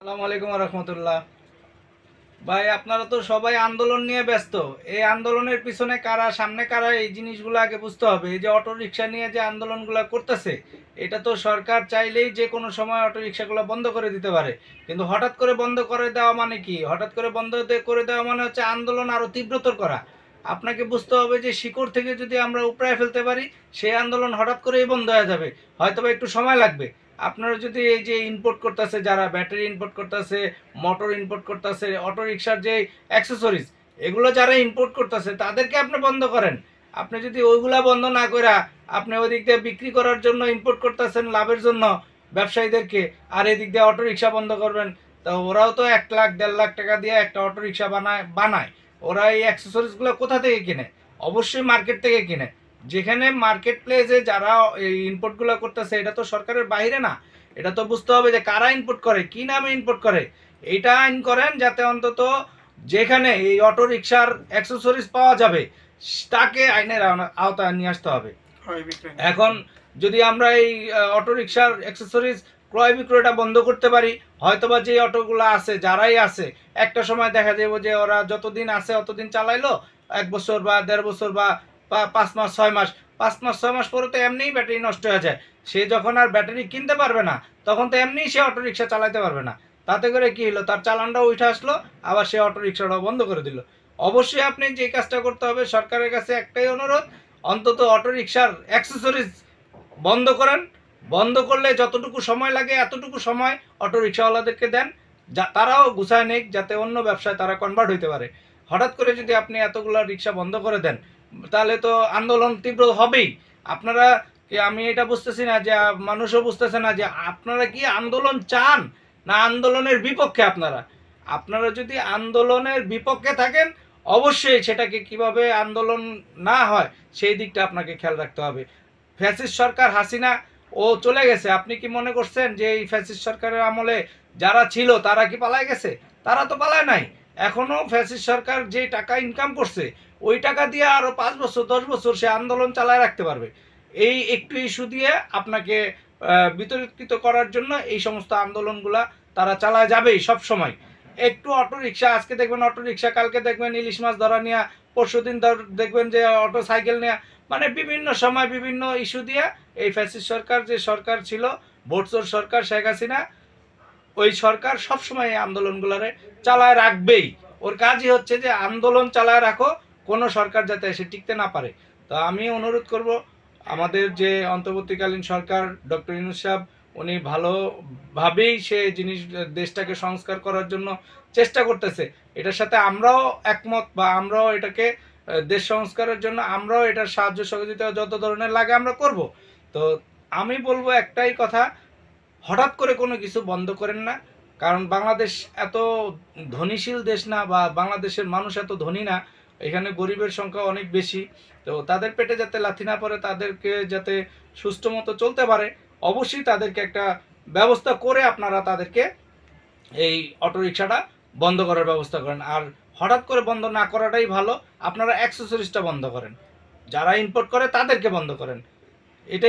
আসসালামু আলাইকুম রহমতুল্লাহ। ভাই, আপনারা তো সবাই আন্দোলন নিয়ে ব্যস্ত। এই আন্দোলনের পিছনে কারা, সামনে কারা, এই জিনিসগুলো আগে বুঝতে হবে। এই যে অটো রিক্সা নিয়ে যে আন্দোলনগুলো করতেছে, এটা তো সরকার চাইলেই যে কোনো সময় অটো রিক্সাগুলো বন্ধ করে দিতে পারে। কিন্তু হঠাৎ করে বন্ধ করে দেওয়া মানে কি? হঠাৎ করে করে দেওয়া মানে হচ্ছে আন্দোলন আরো তীব্রতর করা। আপনাকে বুঝতে হবে যে শিকড় থেকে যদি আমরা উপড়ায় ফেলতে পারি, সেই আন্দোলন হঠাৎ করেই বন্ধ হয়ে যাবে। হয়তোবা একটু সময় লাগবে। আপনারা যদি এই যে ইম্পোর্ট করতেছে, যারা ব্যাটারি ইম্পোর্ট করতেছে, মোটর ইম্পোর্ট করতেছে, অটো রিক্সার যে অ্যাক্সেসরিজ, এগুলো যারা ইম্পোর্ট করতেছে তাদেরকে আপনি বন্ধ করেন। আপনি যদি ওইগুলা বন্ধ না করে আপনি ওই দিক দিয়ে বিক্রি করার জন্য ইম্পোর্ট করতেছেন লাভের জন্য ব্যবসায়ীদেরকে, আর এদিক দিয়ে অটো রিক্সা বন্ধ করবেন, তো ওরাও তো 1 লাখ 1.5 লাখ টাকা দিয়ে একটা অটো রিক্সা বানায়। ওরা এই অ্যাক্সেসরিজগুলো কোথা থেকে কিনে? অবশ্যই মার্কেট থেকে কিনে। যেখানে মার্কেট প্লেসে যারা এই ইনপুটগুলো করতেছে, এটা তো সরকারের বাইরে না। এটা তো বুঝতে হবে যে কারা ইনপুট করে, কি নামে ইনপুট করে। এটা আইন করেন যাতে অন্তত যেখানে এই অটো রিক্সার অ্যাক্সেসরিজ পাওয়া যাবে তাকে আইনের আওতায় নিয়ে আসতে হবে। এখন যদি আমরা এই অটো রিক্সার অ্যাক্সেসরিজ ক্রয় বিক্রয়টা বন্ধ করতে পারি, হয়তোবা যে অটোগুলো আছে, যারাই আছে, একটা সময় দেখা যাবে যে ওরা যতদিন আছে অতদিন চালাইলো, 1 বছর বা 1.5 বছর বা 5 মাস 6 মাস, 5 মাস 6 মাস পরে তো এমনিই ব্যাটারি নষ্ট হয়ে যায়। সে যখন আর ব্যাটারি কিনতে পারবে না, তখন তো এমনিই সে অটো রিক্সা চালাতে পারবে না। তাতে করে কি হলো, তার চালানটাও উঠে আসলো, আবার সে অটো রিক্সাটাও বন্ধ করে দিল। অবশ্যই আপনি যে কাজটা করতে হবে, সরকারের কাছে একটাই অনুরোধ, অন্তত অটো রিক্সার অ্যাক্সেসরিজ বন্ধ করেন। বন্ধ করলে যতটুকু সময় লাগে এতটুকু সময় অটো রিক্সাওয়ালাদেরকে দেন, যা তারাও গুছায় নেক, যাতে অন্য ব্যবসায় তারা কনভার্ট হইতে পারে। হঠাৎ করে যদি আপনি এতগুলো রিক্সা বন্ধ করে দেন, তাহলে তো আন্দোলন তীব্র হবেই। আপনারা আমি এটা বুঝতেছি না যে মানুষও বুঝতেছে না যে আপনারা কি আন্দোলন চান না আন্দোলনের বিপক্ষে। আপনারা আপনারা যদি আন্দোলনের বিপক্ষে থাকেন, অবশ্যই সেটাকে কিভাবে আন্দোলন না হয় সেই দিকটা আপনাকে খেয়াল রাখতে হবে। ফ্যাসিস্ট সরকার হাসিনা, ও চলে গেছে। আপনি কি মনে করছেন যে এই ফ্যাসিস্ট সরকারের আমলে যারা ছিল তারা কি পালায় গেছে? তারা তো পালায় নাই। এখনো ফ্যাসিস্ট সরকার যে টাকা ইনকাম করছে, ওই টাকা দিয়ে আরো 5 বছর 10 বছর সে আন্দোলন চালায় রাখতে পারবে। এই একটু ইস্যু দিয়ে আপনাকে বিতর্কিত করার জন্য এই সমস্ত আন্দোলনগুলা তারা চালায় যাবেই সব সময়। একটু অটো রিক্সা, আজকে দেখবেন অটো রিক্সা, কালকে দেখবেন ইলিশ মাছ ধরা নিয়ে, পরশুদিন দেখবেন যে অটো সাইকেল নিয়ে, মানে বিভিন্ন সময় বিভিন্ন ইস্যু দিয়ে এই ফ্যাসিস্ট সরকার যে সরকার ছিল, ভোটচোর সরকার শেখ হাসিনা, ওই সরকার সবসময় এই আন্দোলনগুলারে চালায় রাখবেই। ওর কাজই হচ্ছে যে আন্দোলন চালায় রাখো, কোনো সরকার যাতে এসে টিকতে না পারে। তো আমি অনুরোধ করব, আমাদের যে অন্তর্বর্তীকালীন সরকার, ডক্টর ইউনূস সাহেব, উনি ভালোভাবেই সে জিনিস দেশটাকে সংস্কার করার জন্য চেষ্টা করতেছে। এটার সাথে আমরাও একমত, বা আমরাও এটাকে দেশ সংস্কারের জন্য আমরাও এটার সাহায্য সহযোগিতা যত ধরনের লাগে আমরা করব। তো আমি বলবো একটাই কথা, হঠাৎ করে কোনো কিছু বন্ধ করেন না। কারণ বাংলাদেশ এত ধনীশীল দেশ না, বা বাংলাদেশের মানুষ এত ধনী না। এখানে গরিবের সংখ্যা অনেক বেশি। তো তাদের পেটে যাতে লাথি না পড়ে, তাদেরকে যাতে সুষ্ঠু মতো চলতে পারে, অবশ্যই তাদেরকে একটা ব্যবস্থা করে আপনারা তাদেরকে এই অটোরিকশাটা বন্ধ করার ব্যবস্থা করেন। আর হঠাৎ করে বন্ধ না করাটাই ভালো। আপনারা অ্যাক্সেসরিজটা বন্ধ করেন, যারা ইম্পোর্ট করে তাদেরকে বন্ধ করেন।